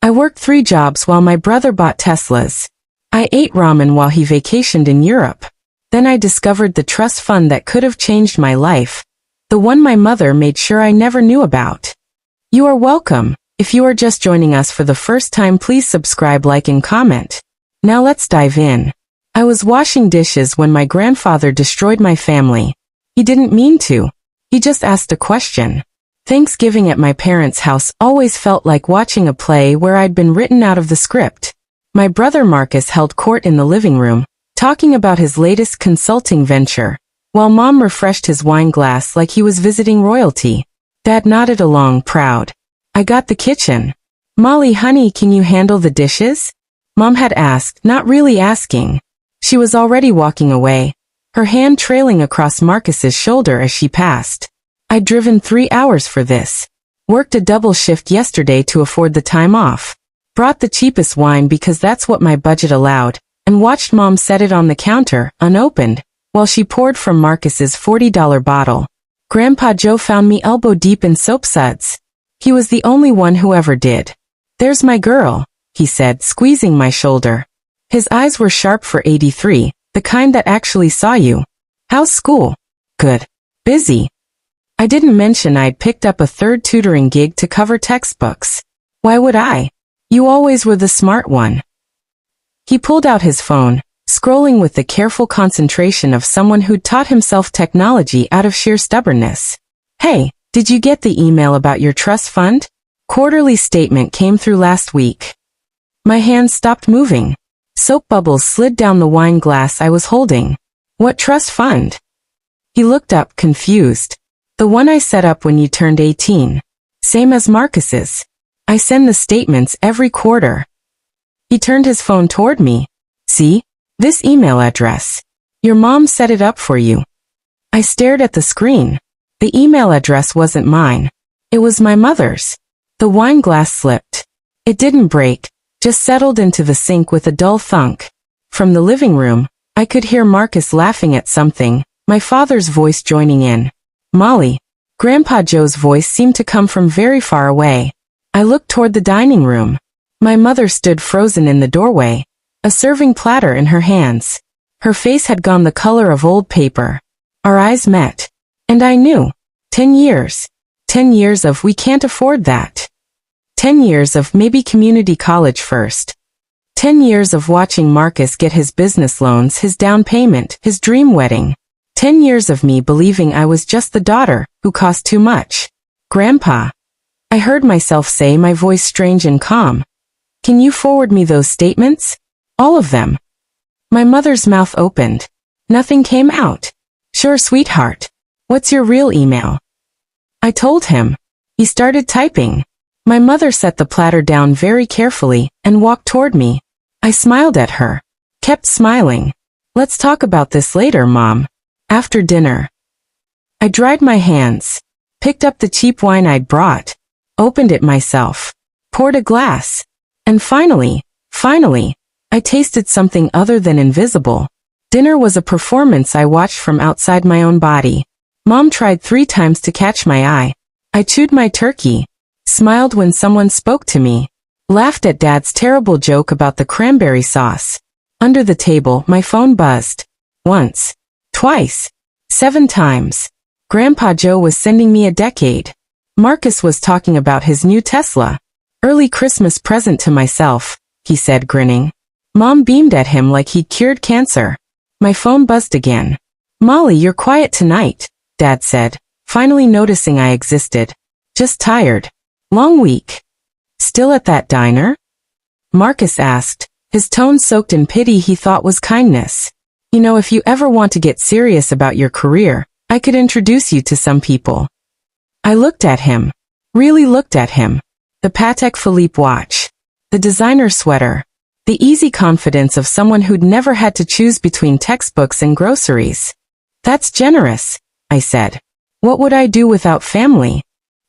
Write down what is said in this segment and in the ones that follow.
I worked 3 jobs while my brother bought Teslas. I ate ramen while he vacationed in Europe. Then I discovered the trust fund that could have changed my life. The one my mother made sure I never knew about. You are welcome. If you are just joining us for the first time, please subscribe, like, and comment. Now let's dive in. I was washing dishes when my grandfather destroyed my family. He didn't mean to. He just asked a question. Thanksgiving at my parents' house always felt like watching a play where I'd been written out of the script. My brother Marcus held court in the living room, talking about his latest consulting venture, while Mom refreshed his wine glass like he was visiting royalty. Dad nodded along, proud. I got the kitchen. Molly, honey, can you handle the dishes? Mom had asked, not really asking. She was already walking away, her hand trailing across Marcus's shoulder as she passed. I'd driven 3 hours for this. Worked a double shift yesterday to afford the time off. Brought the cheapest wine because that's what my budget allowed, and watched Mom set it on the counter, unopened, while she poured from Marcus's $40 bottle. Grandpa Joe found me elbow deep in soap suds. He was the only one who ever did. There's my girl, he said, squeezing my shoulder. His eyes were sharp for 83, the kind that actually saw you. How's school? Good. Busy. I didn't mention I'd picked up a 3rd tutoring gig to cover textbooks. Why would I? You always were the smart one. He pulled out his phone, scrolling with the careful concentration of someone who'd taught himself technology out of sheer stubbornness. Hey, did you get the email about your trust fund? Quarterly statement came through last week. My hands stopped moving. Soap bubbles slid down the wine glass I was holding. What trust fund? He looked up, confused. The one I set up when you turned 18. Same as Marcus's. I send the statements every quarter. He turned his phone toward me. See? This email address. Your mom set it up for you. I stared at the screen. The email address wasn't mine. It was my mother's. The wine glass slipped. It didn't break, just settled into the sink with a dull thunk. From the living room, I could hear Marcus laughing at something, my father's voice joining in. Molly. Grandpa Joe's voice seemed to come from very far away. I looked toward the dining room. My mother stood frozen in the doorway, a serving platter in her hands. Her face had gone the color of old paper. Our eyes met. And I knew. 10 years. 10 years of we can't afford that. 10 years of maybe community college first. 10 years of watching Marcus get his business loans, his down payment, his dream wedding. 10 years of me believing I was just the daughter who cost too much. Grandpa. I heard myself say, my voice strange and calm. Can you forward me those statements? All of them. My mother's mouth opened. Nothing came out. Sure, sweetheart. What's your real email? I told him. He started typing. My mother set the platter down very carefully and walked toward me. I smiled at her. Kept smiling. Let's talk about this later, Mom. After dinner. I dried my hands. Picked up the cheap wine I'd brought. Opened it myself. Poured a glass. And finally, I tasted something other than invisible. Dinner was a performance I watched from outside my own body. Mom tried 3 times to catch my eye. I chewed my turkey. Smiled when someone spoke to me. Laughed at Dad's terrible joke about the cranberry sauce. Under the table, my phone buzzed. Once. Twice. 7 times. Grandpa Joe was sending me a decade. Marcus was talking about his new Tesla. Early Christmas present to myself, he said, grinning. Mom beamed at him like he'd cured cancer. My phone buzzed again. Molly, you're quiet tonight, Dad said, finally noticing I existed. Just tired. Long week. Still at that diner? Marcus asked, his tone soaked in pity he thought was kindness. You know, if you ever want to get serious about your career, I could introduce you to some people. I looked at him. Really looked at him. The Patek Philippe watch. The designer sweater. The easy confidence of someone who'd never had to choose between textbooks and groceries. That's generous, I said. What would I do without family?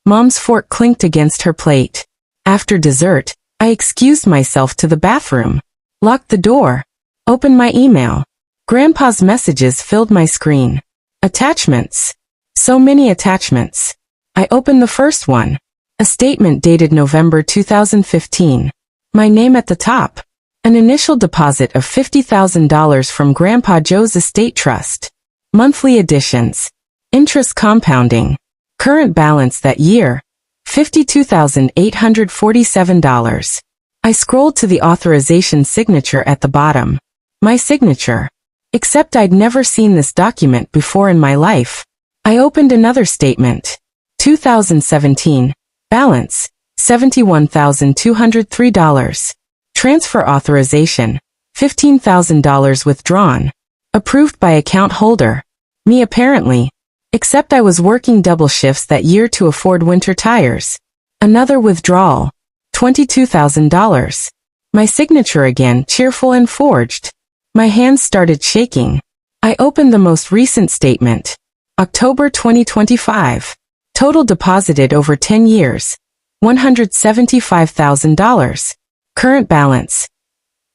Mom's fork clinked against her plate. After dessert, I excused myself to the bathroom. Locked the door. Opened my email. Grandpa's messages filled my screen. Attachments. So many attachments. I opened the first one. A statement dated November 2015. My name at the top. An initial deposit of $50,000 from Grandpa Joe's estate trust. Monthly additions. Interest compounding. Current balance that year, $52,847. I scrolled to the authorization signature at the bottom. My signature. Except I'd never seen this document before in my life. I opened another statement. 2017. Balance, $71,203. Transfer authorization, $15,000 withdrawn. Approved by account holder. Me apparently. Except I was working double shifts that year to afford winter tires. Another withdrawal. $22,000. My signature again, cheerful and forged. My hands started shaking. I opened the most recent statement. October 2025. Total deposited over 10 years. $175,000. Current balance.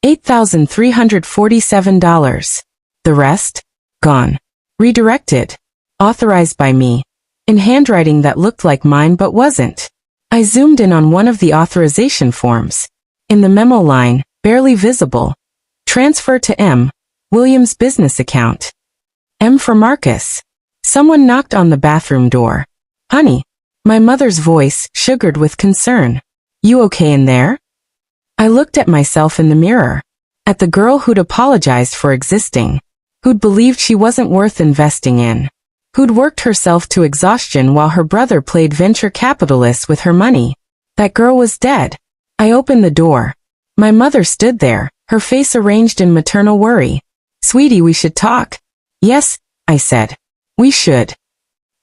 $8,347. The rest? Gone. Redirected. Authorized by me. In handwriting that looked like mine but wasn't. I zoomed in on one of the authorization forms. In the memo line, barely visible. Transfer to M. Williams' business account. M for Marcus. Someone knocked on the bathroom door. Honey. My mother's voice, sugared with concern. You okay in there? I looked at myself in the mirror. At the girl who'd apologized for existing. Who'd believed she wasn't worth investing in. Who'd worked herself to exhaustion while her brother played venture capitalist with her money. That girl was dead. I opened the door. My mother stood there, her face arranged in maternal worry. Sweetie, we should talk. Yes, I said. We should.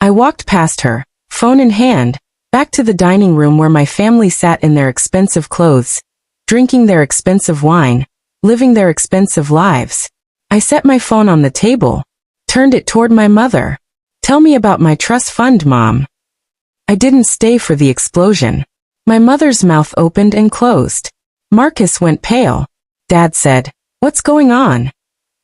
I walked past her, phone in hand, back to the dining room where my family sat in their expensive clothes, drinking their expensive wine, living their expensive lives. I set my phone on the table, turned it toward my mother. Tell me about my trust fund, Mom. I didn't stay for the explosion. My mother's mouth opened and closed. Marcus went pale. Dad said, "What's going on?"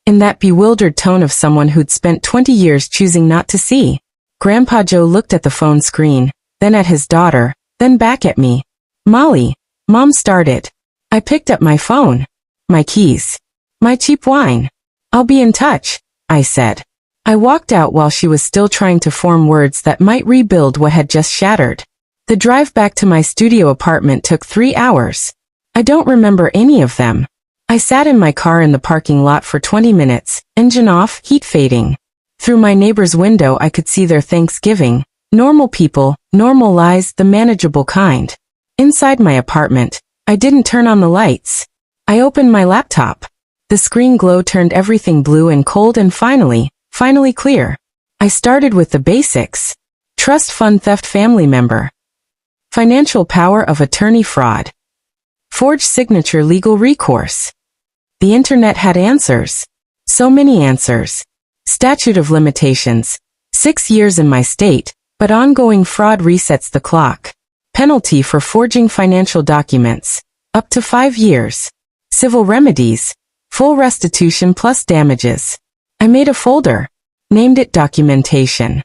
In that bewildered tone of someone who'd spent 20 years choosing not to see. Grandpa Joe looked at the phone screen, then at his daughter, then back at me. Molly, Mom started. I picked up my phone. My keys. My cheap wine. I'll be in touch, I said. I walked out while she was still trying to form words that might rebuild what had just shattered. The drive back to my studio apartment took 3 hours. I don't remember any of them. I sat in my car in the parking lot for 20 minutes, engine off, heat fading. Through my neighbor's window I could see their Thanksgiving. Normal people, normal lies, the manageable kind. Inside my apartment, I didn't turn on the lights. I opened my laptop. The screen glow turned everything blue and cold and finally clear. I started with the basics. Trust fund theft family member. Financial power of attorney fraud. Forged signature legal recourse. The internet had answers. So many answers. Statute of limitations. 6 years in my state, but ongoing fraud resets the clock. Penalty for forging financial documents. Up to 5 years. Civil remedies. Full restitution plus damages. I made a folder. Named it documentation.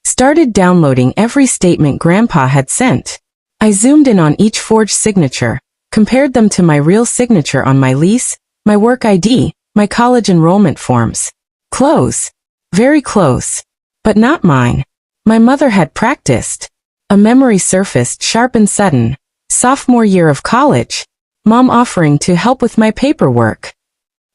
Started downloading every statement Grandpa had sent. I zoomed in on each forged signature, compared them to my real signature on my lease, my work ID, my college enrollment forms. Close. Very close. But not mine. My mother had practiced. A memory surfaced sharp and sudden. Sophomore year of college. Mom offering to help with my paperwork.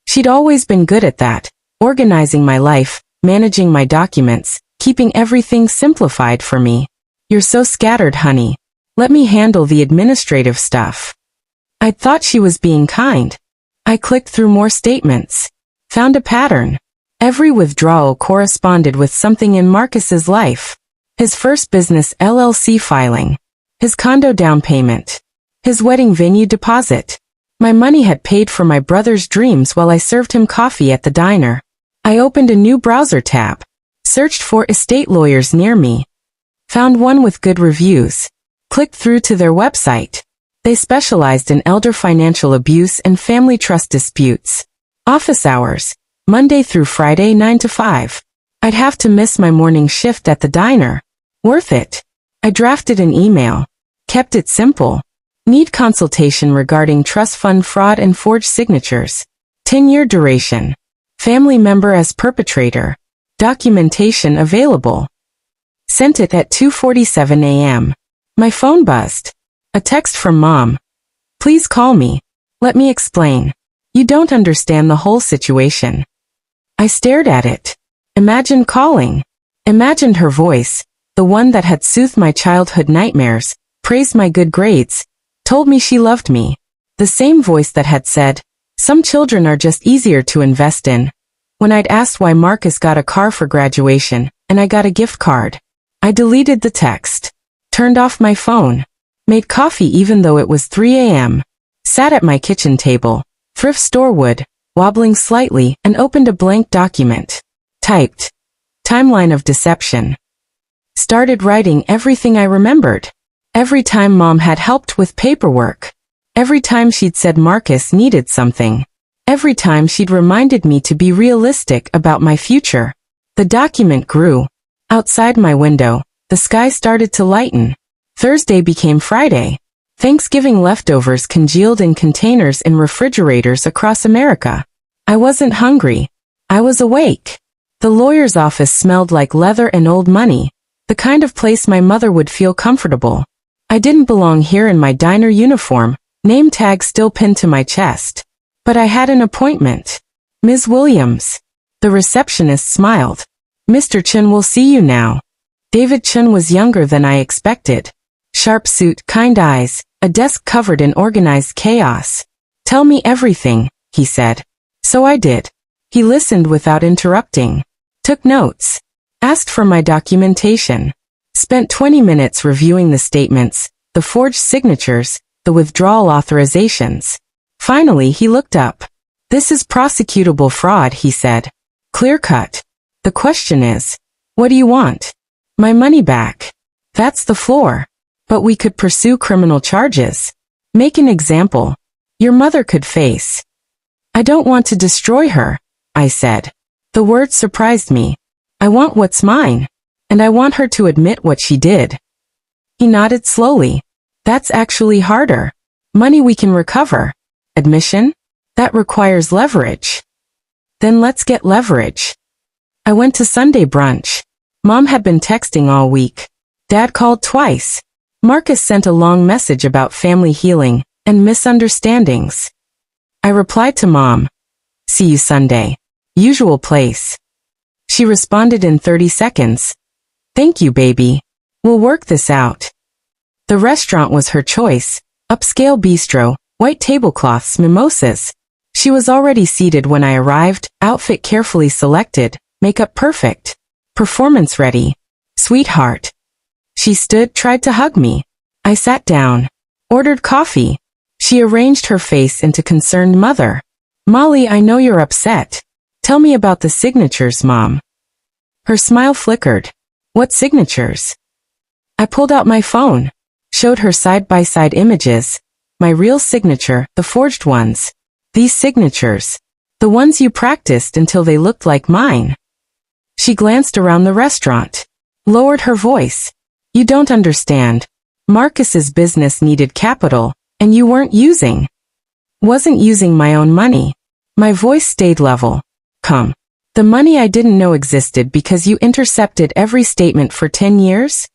She'd always been good at that. Organizing my life, managing my documents, keeping everything simplified for me. You're so scattered, honey. Let me handle the administrative stuff. I thought she was being kind. I clicked through more statements. Found a pattern. Every withdrawal corresponded with something in Marcus's life. His first business LLC filing. His condo down payment. His wedding venue deposit. My money had paid for my brother's dreams while I served him coffee at the diner. I opened a new browser tab. Searched for estate lawyers near me. Found one with good reviews. Clicked through to their website. They specialized in elder financial abuse and family trust disputes. Office hours. Monday through Friday 9 to 5. I'd have to miss my morning shift at the diner. Worth it. I drafted an email. Kept it simple. Need consultation regarding trust fund fraud and forged signatures. 10-year duration. Family member as perpetrator. Documentation available. Sent it at 2:47 a.m. My phone buzzed. A text from Mom. Please call me. Let me explain. You don't understand the whole situation. I stared at it. Imagined calling. Imagined her voice, the one that had soothed my childhood nightmares, praised my good grades, told me she loved me. The same voice that had said, some children are just easier to invest in. When I'd asked why Marcus got a car for graduation, and I got a gift card. I deleted the text. Turned off my phone. Made coffee even though it was 3 a.m. Sat at my kitchen table, thrift store wood, wobbling slightly, and opened a blank document. Typed. Timeline of deception. Started writing everything I remembered. Every time Mom had helped with paperwork. Every time she'd said Marcus needed something. Every time she'd reminded me to be realistic about my future. The document grew. Outside my window, the sky started to lighten. Thursday became Friday. Thanksgiving leftovers congealed in containers in refrigerators across America. I wasn't hungry. I was awake. The lawyer's office smelled like leather and old money, the kind of place my mother would feel comfortable. I didn't belong here in my diner uniform, name tag still pinned to my chest. But I had an appointment. Ms. Williams. The receptionist smiled. Mr. Chen will see you now. David Chen was younger than I expected. Sharp suit, kind eyes, a desk covered in organized chaos. Tell me everything, he said. So I did. He listened without interrupting. Took notes. Asked for my documentation. Spent 20 minutes reviewing the statements, the forged signatures, the withdrawal authorizations. Finally he looked up. This is prosecutable fraud, he said. Clear cut. The question is, what do you want? My money back. That's the floor. But we could pursue criminal charges. Make an example. Your mother could face. I don't want to destroy her, I said. The word surprised me. I want what's mine. And I want her to admit what she did. He nodded slowly. That's actually harder. Money we can recover. Admission? That requires leverage. Then let's get leverage. I went to Sunday brunch. Mom had been texting all week. Dad called twice. Marcus sent a long message about family healing and misunderstandings. I replied to Mom. See you Sunday. Usual place. She responded in 30 seconds. Thank you, baby. We'll work this out. The restaurant was her choice. Upscale bistro, white tablecloths, mimosas. She was already seated when I arrived, outfit carefully selected, makeup perfect. Performance ready. Sweetheart. She stood, tried to hug me. I sat down. Ordered coffee. She arranged her face into concerned mother. Molly, I know you're upset. Tell me about the signatures, Mom. Her smile flickered. What signatures? I pulled out my phone. Showed her side-by-side images. My real signature, the forged ones. These signatures. The ones you practiced until they looked like mine. She glanced around the restaurant. Lowered her voice. You don't understand. Marcus's business needed capital, and you weren't using. Wasn't using my own money. My voice stayed level. Come. The money I didn't know existed because you intercepted every statement for 10 years?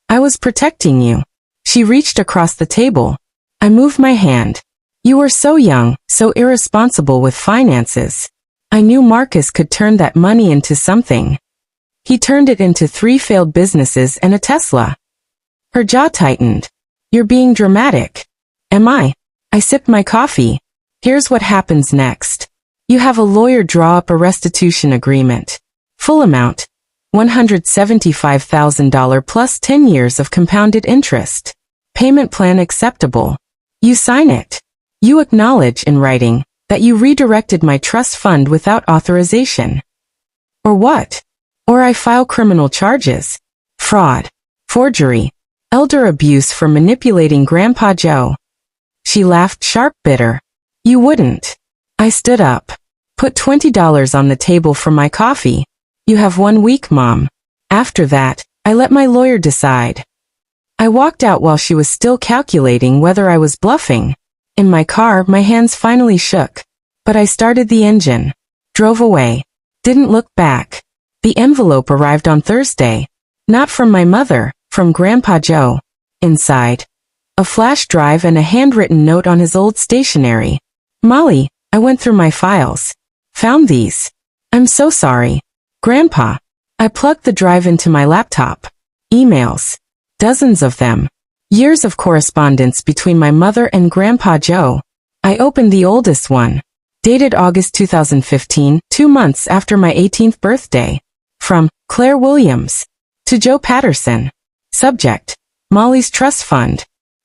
I was protecting you. She reached across the table. I moved my hand. You were so young, so irresponsible with finances. I knew Marcus could turn that money into something. He turned it into 3 failed businesses and a Tesla. Her jaw tightened. You're being dramatic. Am I? I sipped my coffee. Here's what happens next. You have a lawyer draw up a restitution agreement. Full amount. $175,000 plus 10 years of compounded interest. Payment plan acceptable. You sign it. You acknowledge in writing that you redirected my trust fund without authorization. Or what? Or I file criminal charges. Fraud. Forgery. Elder abuse for manipulating Grandpa Joe. She laughed sharp, bitter. You wouldn't. I stood up. Put $20 on the table for my coffee. You have 1 week, Mom. After that, I let my lawyer decide. I walked out while she was still calculating whether I was bluffing. In my car, my hands finally shook. But I started the engine. Drove away. Didn't look back. The envelope arrived on Thursday. Not from my mother, from Grandpa Joe. Inside, a flash drive and a handwritten note on his old stationery. Molly, I went through my files. Found these. I'm so sorry. Grandpa. I plugged the drive into my laptop. Emails. Dozens of them. Years of correspondence between my mother and Grandpa Joe. I opened the oldest one. Dated August 2015, 2 months after my 18th birthday. From Claire Williams. To Joe Patterson. Subject. Molly's Trust Fund.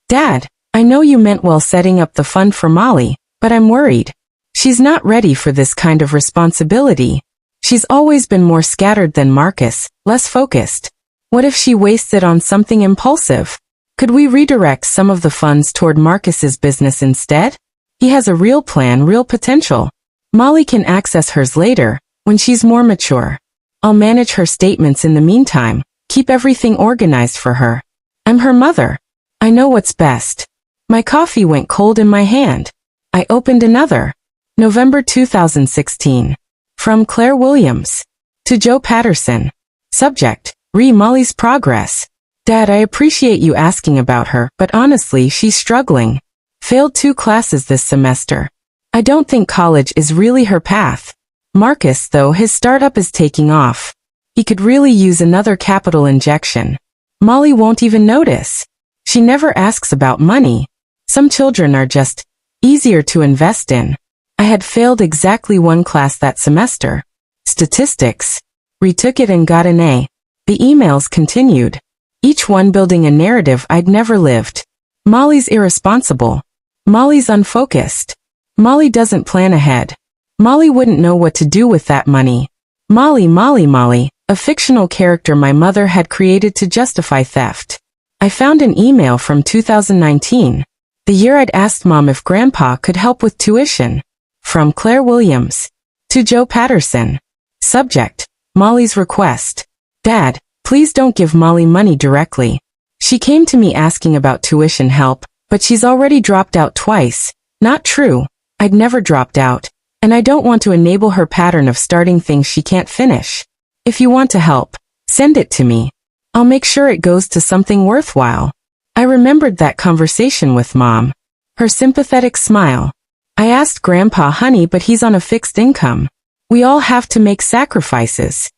Dad, I know you meant well setting up the fund for Molly, but I'm worried. She's not ready for this kind of responsibility. She's always been more scattered than Marcus, less focused. What if she wastes it on something impulsive? Could we redirect some of the funds toward Marcus's business instead? He has a real plan, real potential. Molly can access hers later, when she's more mature. I'll manage her statements in the meantime, keep everything organized for her. I'm her mother. I know what's best. My coffee went cold in my hand. I opened another. November 2016. From Claire Williams. To Joe Patterson. Subject. Molly's progress. Dad, I appreciate you asking about her, but honestly, she's struggling. Failed 2 classes this semester. I don't think college is really her path. Marcus, though, his startup is taking off. He could really use another capital injection. Molly won't even notice. She never asks about money. Some children are just easier to invest in. I had failed exactly 1 class that semester. Statistics. Retook it and got an A. The emails continued. Each one building a narrative I'd never lived. Molly's irresponsible. Molly's unfocused. Molly doesn't plan ahead. Molly wouldn't know what to do with that money. Molly, a fictional character my mother had created to justify theft. I found an email from 2019, the year I'd asked Mom if Grandpa could help with tuition. From Claire Williams. To Joe Patterson. Subject. Molly's request. Dad, please don't give Molly money directly. She came to me asking about tuition help, but she's already dropped out twice. Not true. I'd never dropped out, and I don't want to enable her pattern of starting things she can't finish. If you want to help, send it to me. I'll make sure it goes to something worthwhile. I remembered that conversation with Mom. Her sympathetic smile. I asked Grandpa, honey, but he's on a fixed income. We all have to make sacrifices.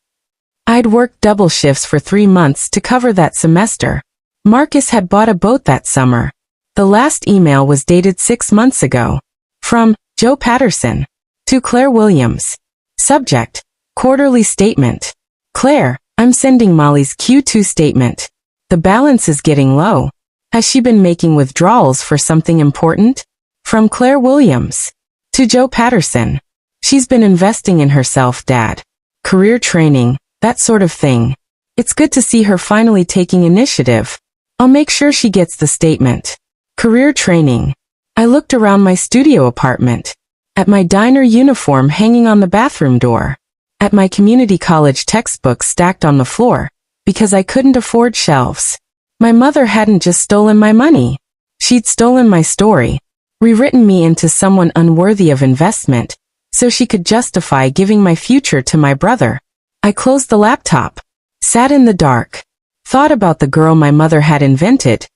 I'd worked double shifts for 3 months to cover that semester. Marcus had bought a boat that summer. The last email was dated 6 months ago. From Joe Patterson. To Claire Williams. Subject. Quarterly statement. Claire, I'm sending Molly's Q2 statement. The balance is getting low. Has she been making withdrawals for something important? From Claire Williams. To Joe Patterson. She's been investing in herself, Dad. Career training, that sort of thing. It's good to see her finally taking initiative. I'll make sure she gets the statement. Career training. I looked around my studio apartment. At my diner uniform hanging on the bathroom door. At my community college textbooks stacked on the floor, because I couldn't afford shelves. My mother hadn't just stolen my money. She'd stolen my story. Rewritten me into someone unworthy of investment, so she could justify giving my future to my brother. I closed the laptop. Sat in the dark. Thought about the girl my mother had invented.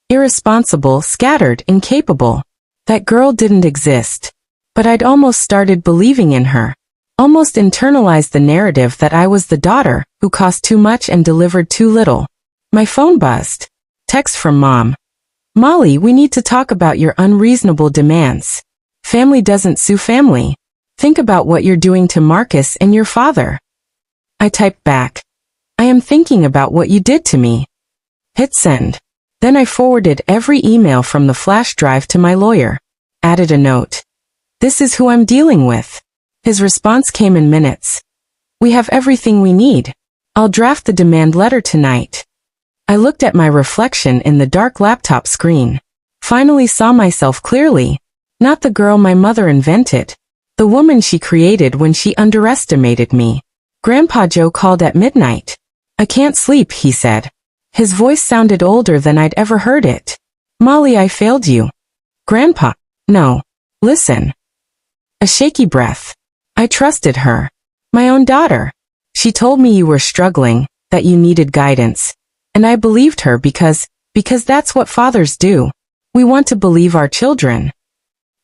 Irresponsible, scattered, incapable. That girl didn't exist. But I'd almost started believing in her. Almost internalized the narrative that I was the daughter who cost too much and delivered too little. My phone buzzed. Text from Mom. Molly, we need to talk about your unreasonable demands. Family doesn't sue family. Think about what you're doing to Marcus and your father. I typed back. I am thinking about what you did to me. Hit send. Then I forwarded every email from the flash drive to my lawyer. Added a note. This is who I'm dealing with. His response came in minutes. We have everything we need. I'll draft the demand letter tonight. I looked at my reflection in the dark laptop screen. Finally saw myself clearly. Not the girl my mother invented. The woman she created when she underestimated me. Grandpa Joe called at midnight. I can't sleep, he said. His voice sounded older than I'd ever heard it. Molly, I failed you. Grandpa. No. Listen. A shaky breath. I trusted her. My own daughter. She told me you were struggling, that you needed guidance. And I believed her because that's what fathers do. We want to believe our children.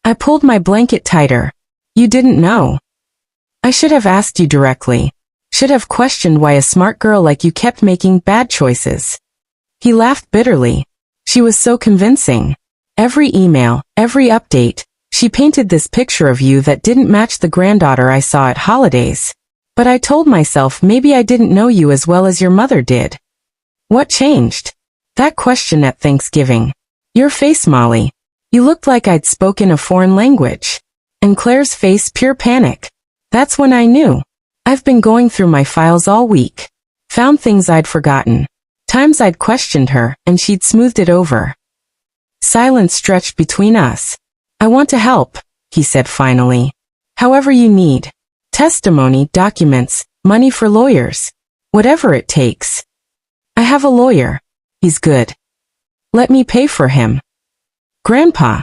I pulled my blanket tighter. You didn't know. I should have asked you directly. Should have questioned why a smart girl like you kept making bad choices. He laughed bitterly. She was so convincing. Every email, every update, she painted this picture of you that didn't match the granddaughter I saw at holidays. But I told myself maybe I didn't know you as well as your mother did. What changed? That question at Thanksgiving. Your face, Molly. You looked like I'd spoken a foreign language. And Claire's face, pure panic. That's when I knew. I've been going through my files all week. Found things I'd forgotten. Times I'd questioned her, and she'd smoothed it over. Silence stretched between us. I want to help, he said finally. However you need. Testimony, documents, money for lawyers. Whatever it takes. I have a lawyer. He's good. Let me pay for him. Grandpa.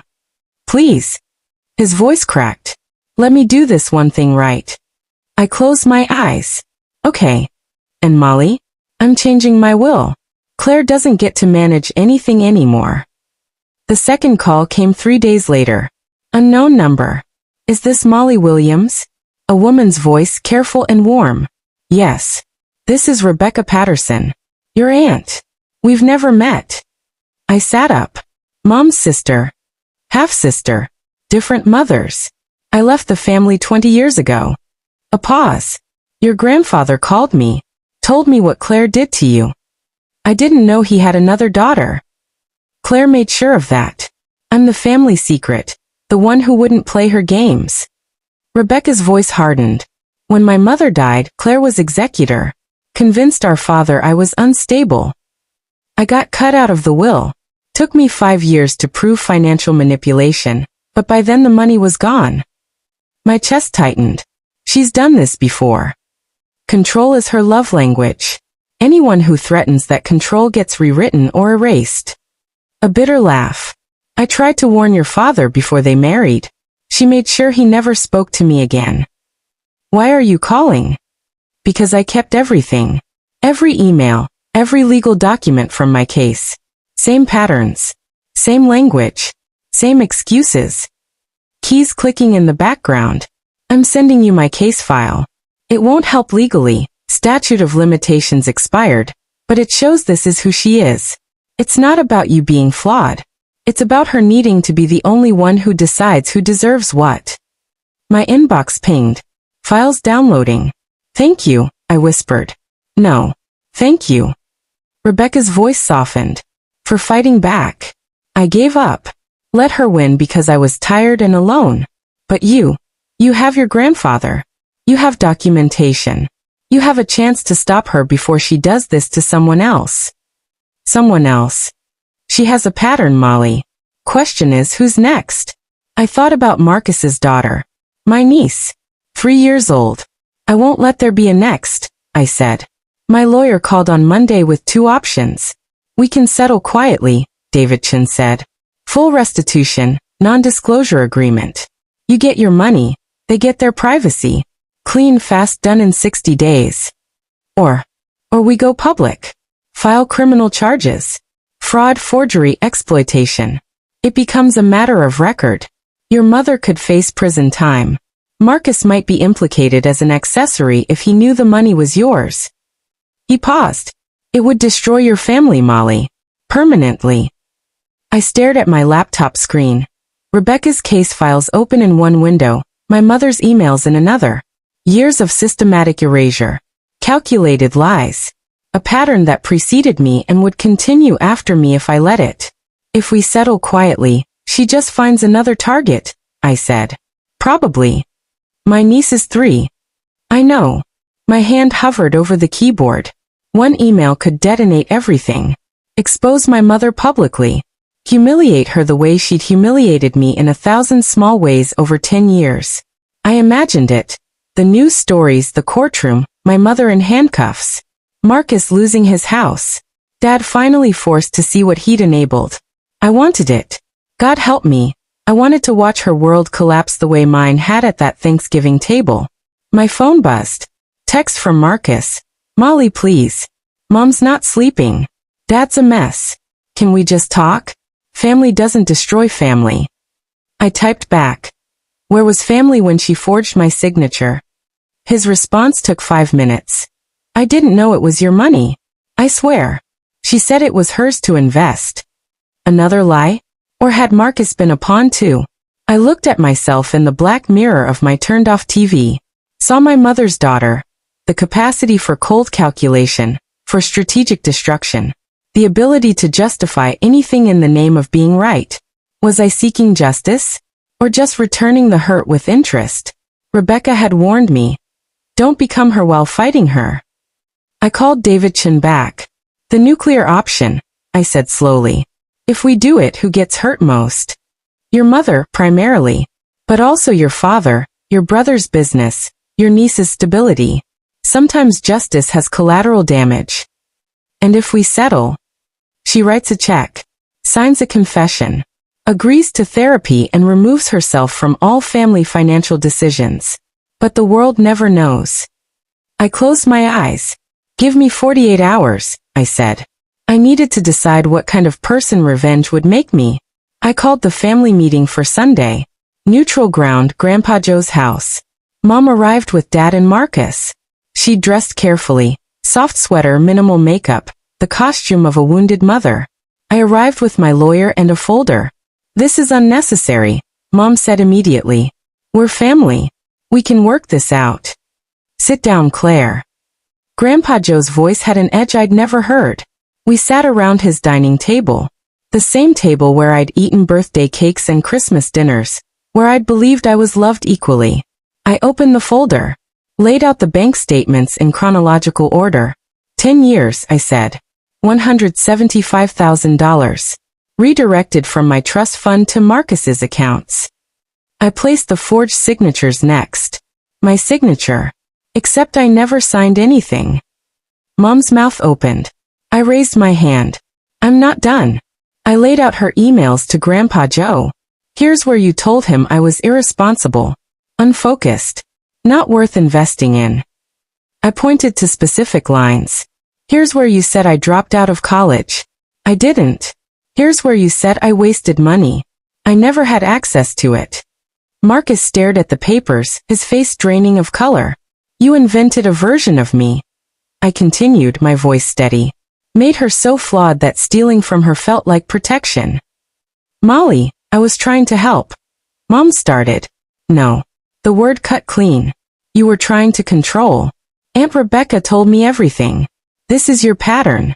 Please. His voice cracked. Let me do this one thing right. I closed my eyes. Okay. And Molly? I'm changing my will. Claire doesn't get to manage anything anymore. The second call came 3 days later. Unknown number. Is this Molly Williams? A woman's voice, careful and warm. Yes. This is Rebecca Patterson. Your aunt. We've never met. I sat up. Mom's sister. Half-sister. Different mothers. I left the family 20 years ago. A pause. Your grandfather called me. Told me what Claire did to you. I didn't know he had another daughter. Claire made sure of that. I'm the family secret. The one who wouldn't play her games. Rebecca's voice hardened. When my mother died, Claire was executor. Convinced our father I was unstable. I got cut out of the will. Took me 5 years to prove financial manipulation, but by then the money was gone. My chest tightened. She's done this before. Control is her love language. Anyone who threatens that control gets rewritten or erased. A bitter laugh. I tried to warn your father before they married. She made sure he never spoke to me again. Why are you calling? Because I kept everything. Every email, every legal document from my case. Same patterns. Same language. Same excuses. Keys clicking in the background. I'm sending you my case file. It won't help legally. Statute of limitations expired. But it shows this is who she is. It's not about you being flawed. It's about her needing to be the only one who decides who deserves what. My inbox pinged. Files downloading. Thank you, I whispered. No. Thank you. Rebecca's voice softened. For fighting back. I gave up. Let her win because I was tired and alone. But you have your grandfather. You have documentation. You have a chance to stop her before she does this to someone else. Someone else. She has a pattern, Molly. Question is, who's next? I thought about Marcus's daughter. My niece. 3 years old. I won't let there be a next, I said. My lawyer called on Monday with 2 options. We can settle quietly, David Chin said. Full restitution, non-disclosure agreement. You get your money, they get their privacy. Clean, fast, done in 60 days. Or we go public. File criminal charges. Fraud, forgery, exploitation. It becomes a matter of record. Your mother could face prison time. Marcus might be implicated as an accessory if he knew the money was yours. He paused. It would destroy your family, Molly. Permanently. I stared at my laptop screen. Rebecca's case files open in one window, my mother's emails in another. Years of systematic erasure. Calculated lies. A pattern that preceded me and would continue after me if I let it. If we settle quietly, she just finds another target, I said. Probably. My niece is 3. I know. My hand hovered over the keyboard. One email could detonate everything. Expose my mother publicly. Humiliate her the way she'd humiliated me in 1,000 small ways over 10 years. I imagined it. The news stories, the courtroom, my mother in handcuffs. Marcus losing his house. Dad finally forced to see what he'd enabled. I wanted it. God help me. I wanted to watch her world collapse the way mine had at that Thanksgiving table. My phone buzzed. Text from Marcus. Molly, please. Mom's not sleeping. Dad's a mess. Can we just talk? Family doesn't destroy family. I typed back. Where was family when she forged my signature? His response took 5 minutes. I didn't know it was your money. I swear. She said it was hers to invest. Another lie? Or had Marcus been a pawn too? I looked at myself in the black mirror of my turned-off TV. Saw my mother's daughter. The capacity for cold calculation, for strategic destruction. The ability to justify anything in the name of being right. Was I seeking justice? Or just returning the hurt with interest? Rebecca had warned me. Don't become her while fighting her. I called David Chin back. The nuclear option, I said slowly. If we do it, who gets hurt most? Your mother, primarily. But also your father, your brother's business, your niece's stability. Sometimes justice has collateral damage. And if we settle? She writes a check, signs a confession, agrees to therapy and removes herself from all family financial decisions. But the world never knows. I closed my eyes. Give me 48 hours, I said. I needed to decide what kind of person revenge would make me. I called the family meeting for Sunday. Neutral ground, Grandpa Joe's house. Mom arrived with Dad and Marcus. She dressed carefully, soft sweater, minimal makeup, the costume of a wounded mother. I arrived with my lawyer and a folder. This is unnecessary, Mom said immediately. We're family. We can work this out. Sit down, Claire. Grandpa Joe's voice had an edge I'd never heard. We sat around his dining table. The same table where I'd eaten birthday cakes and Christmas dinners, where I'd believed I was loved equally. I opened the folder, laid out the bank statements in chronological order. 10 years, I said. $175,000. Redirected from my trust fund to Marcus's accounts. I placed the forged signatures next. My signature. Except I never signed anything. Mom's mouth opened. I raised my hand. I'm not done. I laid out her emails to Grandpa Joe. Here's where you told him I was irresponsible, unfocused, not worth investing in. I pointed to specific lines. Here's where you said I dropped out of college. I didn't. Here's where you said I wasted money. I never had access to it. Marcus stared at the papers, his face draining of color. You invented a version of me. I continued, my voice steady. Made her so flawed that stealing from her felt like protection. Molly, I was trying to help. Mom started. No. The word cut clean. You were trying to control. Aunt Rebecca told me everything. This is your pattern.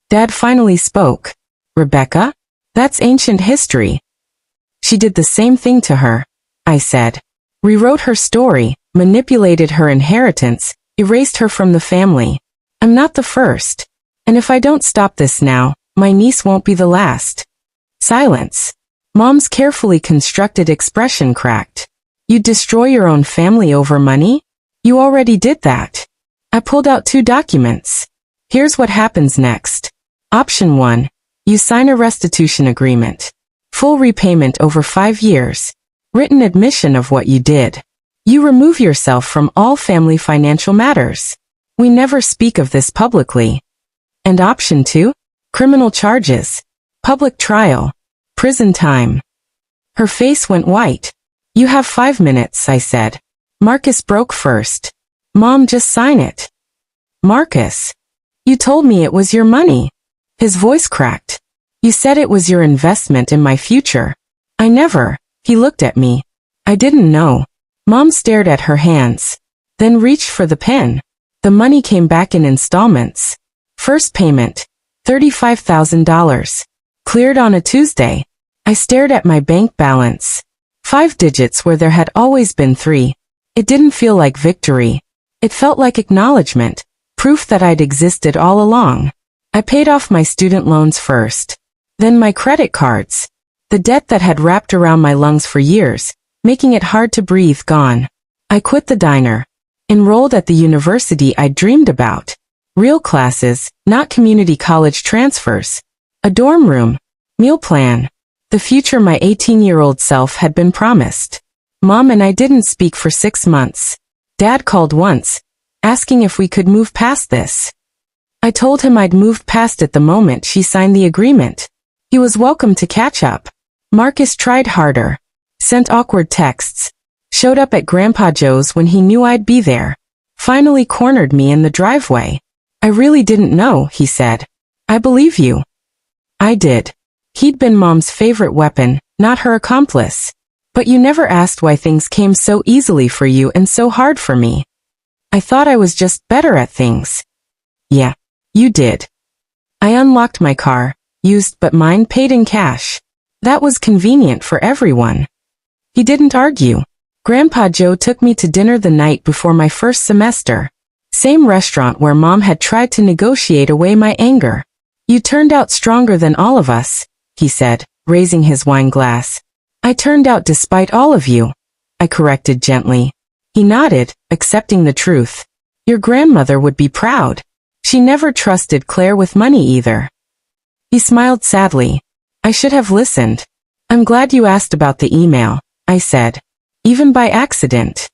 Dad finally spoke. Rebecca? That's ancient history. She did the same thing to her, I said. Rewrote her story, manipulated her inheritance, erased her from the family. I'm not the first. And if I don't stop this now, my niece won't be the last. Silence. Mom's carefully constructed expression cracked. You'd destroy your own family over money? You already did that. I pulled out 2 documents. Here's what happens next. Option 1. You sign a restitution agreement. Full repayment over 5 years. Written admission of what you did. You remove yourself from all family financial matters. We never speak of this publicly. And option 2? Criminal charges. Public trial. Prison time. Her face went white. You have 5 minutes, I said. Marcus broke first. Mom, just sign it. Marcus. You told me it was your money. His voice cracked. You said it was your investment in my future. I never. He looked at me. I didn't know. Mom stared at her hands. Then reached for the pen. The money came back in installments. First payment, $35,000. Cleared on a Tuesday. I stared at my bank balance. 5 digits where there had always been 3. It didn't feel like victory. It felt like acknowledgement, proof that I'd existed all along. I paid off my student loans first. Then my credit cards. The debt that had wrapped around my lungs for years, making it hard to breathe, gone. I quit the diner. Enrolled at the university I dreamed about. Real classes, not community college transfers. A dorm room. Meal plan. The future my 18-year-old self had been promised. Mom and I didn't speak for 6 months. Dad called once, asking if we could move past this. I told him I'd moved past it the moment she signed the agreement. He was welcome to catch up. Marcus tried harder. Sent awkward texts. Showed up at Grandpa Joe's when he knew I'd be there. Finally cornered me in the driveway. I really didn't know, he said. I believe you. I did. He'd been Mom's favorite weapon, not her accomplice. But you never asked why things came so easily for you and so hard for me. I thought I was just better at things. Yeah, you did. I unlocked my car, used but mine paid in cash. That was convenient for everyone. He didn't argue. Grandpa Joe took me to dinner the night before my first semester. Same restaurant where Mom had tried to negotiate away my anger. You turned out stronger than all of us, he said, raising his wine glass. I turned out despite all of you, I corrected gently. He nodded, accepting the truth. Your grandmother would be proud. She never trusted Claire with money either. He smiled sadly. I should have listened. I'm glad you asked about the email, I said. Even by accident.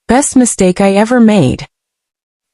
Best mistake I ever made.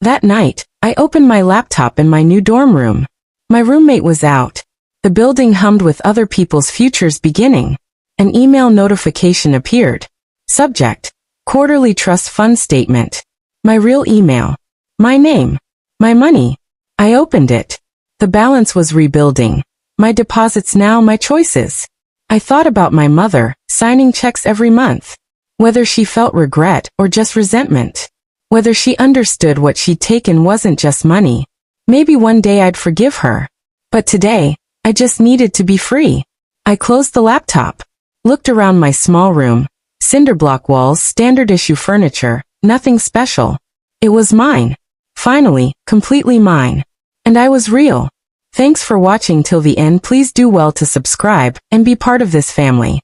That night, I opened my laptop in my new dorm room. My roommate was out. The building hummed with other people's futures beginning. An email notification appeared. Subject: Quarterly Trust Fund Statement. My real email. My name. My money. I opened it. The balance was rebuilding. My deposits now my choices. I thought about my mother, signing checks every month. Whether she felt regret or just resentment. Whether she understood what she'd taken wasn't just money. Maybe one day I'd forgive her. But today, I just needed to be free. I closed the laptop. Looked around my small room. Cinder block walls, standard issue furniture, nothing special. It was mine. Finally, completely mine. And I was real. Thanks for watching till the end. Please do well to subscribe and be part of this family.